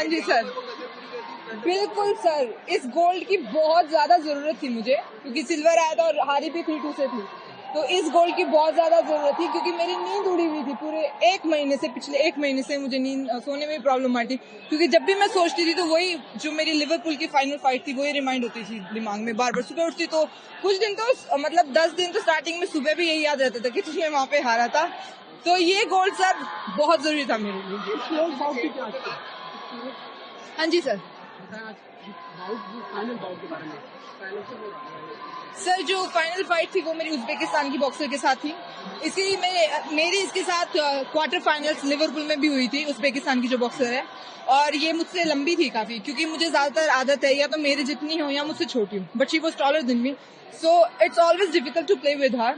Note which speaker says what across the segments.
Speaker 1: हाँ जी सर, बिल्कुल सर, इस गोल्ड की बहुत ज्यादा जरूरत थी मुझे, क्योंकि सिल्वर आया था और हारी भी 3-2 से थी। तो इस गोल्ड की बहुत ज्यादा जरूरत थी, क्योंकि मेरी नींद उड़ी हुई थी पूरे पिछले एक महीने से मुझे नींद सोने में प्रॉब्लम आई थी, क्योंकि जब भी मैं सोचती थी तो वही जो मेरी लिवरपूल की फाइनल फाइट थी वही रिमाइंड होती थी दिमाग में बार बार। सुबह उठती तो कुछ दिन तो मतलब 10 दिन तो स्टार्टिंग में सुबह भी यही याद रहता था कि तुमने वहां पे हारा था। तो ये गोल्ड सर बहुत जरूरी था मेरे लिए। हाँ जी सर। सर जो फाइनल फाइट थी वो मेरी उज्बेकिस्तान की बॉक्सर के साथ थी। मेरी इसके साथ क्वार्टर फाइनल्स लिवरपूल में भी हुई थी, उज्बेकिस्तान की जो बॉक्सर है, और ये मुझसे लंबी थी काफी, क्योंकि मुझे ज्यादातर आदत है या तो मेरे जितनी हो या मुझसे छोटी हूँ, but she was taller than me, so it's always difficult to play with her.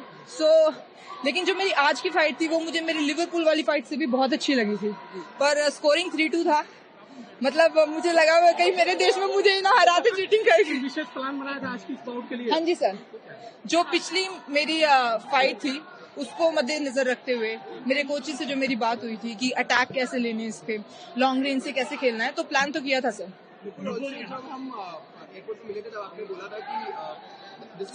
Speaker 1: लेकिन जो मेरी आज की फाइट थी वो मुझे मेरी लिवरपूल वाली फाइट से भी बहुत अच्छी लगी थी, पर स्कोरिंग 3-2 था। मतलब मुझे लगा हुआ कहीं मेरे देश में मुझे ही ना हराते चीटिंग करके।
Speaker 2: विशेष प्लान बनाया था आज की स्पाउट के लिए?
Speaker 1: हाँ जी सर, जो पिछली मेरी फाइट थी उसको मद्देनजर रखते हुए मेरे कोचिंग से जो मेरी बात हुई थी कि अटैक कैसे लेने इस पे, लॉन्ग रेंज से कैसे खेलना है, तो प्लान तो किया था सर।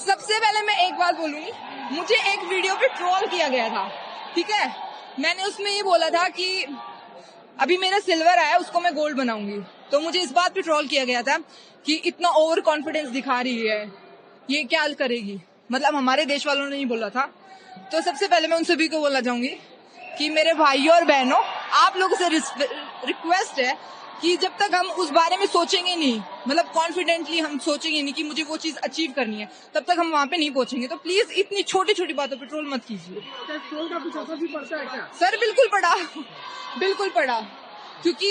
Speaker 1: सबसे पहले मैं एक बात बोलूंगी, मुझे एक वीडियो पे ट्रोल किया गया था, ठीक है। मैंने उसमें ये बोला था कि अभी मेरा सिल्वर आया उसको मैं गोल्ड बनाऊंगी, तो मुझे इस बात पे ट्रोल किया गया था कि इतना ओवर कॉन्फिडेंस दिखा रही है, ये क्या करेगी, मतलब हमारे देश वालों ने नहीं बोला था। तो सबसे पहले मैं उन सभी को बोलना चाहूंगी कि मेरे भाइयों और बहनों, आप लोगों से रिक्वेस्ट है कि जब तक हम उस बारे में सोचेंगे नहीं, मतलब कॉन्फिडेंटली हम सोचेंगे नहीं कि मुझे वो चीज अचीव करनी है, तब तक हम वहाँ पे नहीं पहुंचेंगे। तो प्लीज इतनी छोटी छोटी बातों पे ट्रोल मत कीजिए।
Speaker 2: ट्रोल का कुछ असर भी पड़ता है क्या?
Speaker 1: सर बिल्कुल पड़ा, क्योंकि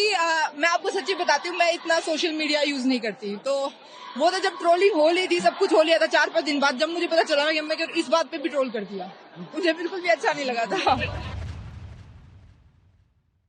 Speaker 1: मैं आपको सच्ची बताती हूँ, मैं इतना सोशल मीडिया यूज नहीं करती, तो वो तो जब ट्रोलिंग हो ली थी, सब कुछ हो लिया था, 4-5 दिन बाद जब मुझे पता चला कि मैं इस बात पे भी ट्रोल कर दिया, मुझे बिल्कुल भी अच्छा नहीं लगा था।